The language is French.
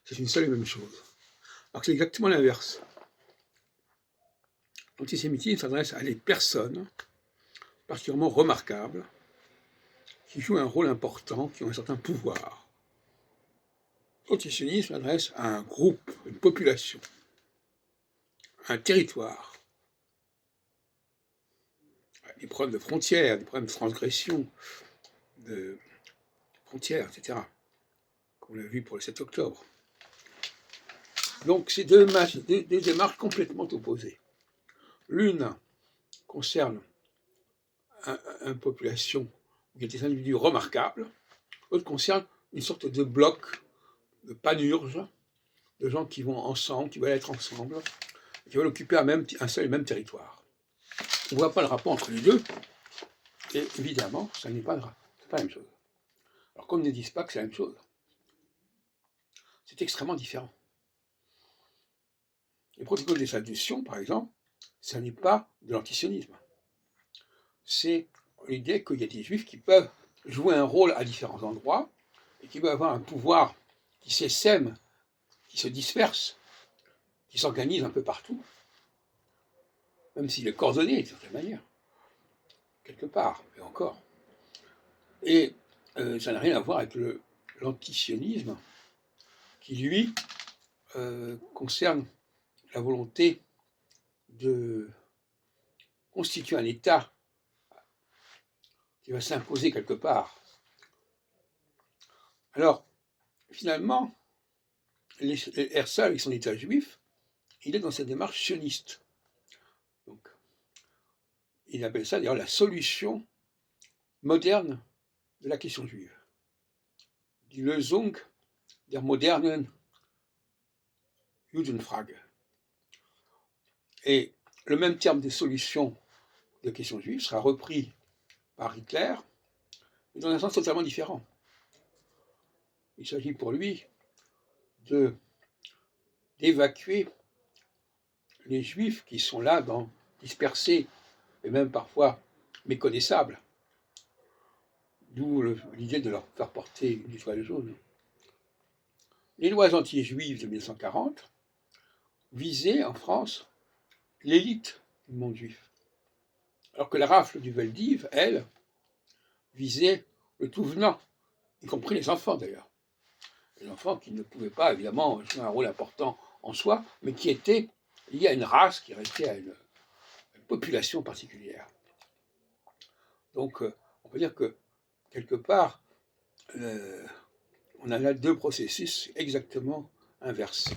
c'est une seule et même chose. Alors que c'est exactement l'inverse. L'antisémitisme s'adresse à des personnes particulièrement remarquables, qui jouent un rôle important, qui ont un certain pouvoir. L'antisionisme s'adresse à un groupe, une population, un territoire, des problèmes de frontières, des problèmes de transgression, de frontières, etc., comme on l'a vu pour le 7 octobre. Donc, c'est deux démarches complètement opposées. L'une concerne une population où il y a des individus remarquables, l'autre concerne une sorte de bloc, de panurge, de gens qui vont ensemble, qui veulent être ensemble, qui veulent occuper un seul et même territoire. On ne voit pas le rapport entre les deux, et évidemment, ça n'est pas la même chose. Alors qu'on ne dise pas que c'est la même chose. C'est extrêmement différent. Les protocoles des Sadduciens, par exemple, ça n'est pas de l'antisionisme. C'est l'idée qu'il y a des juifs qui peuvent jouer un rôle à différents endroits et qui peuvent avoir un pouvoir qui s'essaime, qui se disperse, qui s'organise un peu partout, même s'il est coordonné d'une certaine manière, quelque part, mais encore. Et ça n'a rien à voir avec l'antisionisme, qui lui concerne la volonté de constituer un État qui va s'imposer quelque part. Alors, finalement, Herzl, avec son État juif, il est dans cette démarche sioniste. Donc, il appelle ça d'ailleurs la solution moderne de la question juive. Die Lösung der modernen Judenfrage. Et le même terme des solutions de la question juive sera repris par Hitler, mais dans un sens totalement différent. Il s'agit pour lui d'évacuer les juifs qui sont là, dispersés, et même parfois méconnaissables, d'où l'idée de leur faire porter une étoile jaune. Les lois anti-juives de 1940 visaient en France l'élite du monde juif, alors que la rafle du Veldiv, elle, visait le tout venant, y compris les enfants d'ailleurs. Les enfants qui ne pouvaient pas évidemment jouer un rôle important en soi, mais qui étaient liés à une race, qui restait à une population particulière. Donc on peut dire que quelque part, on a là deux processus exactement inverses.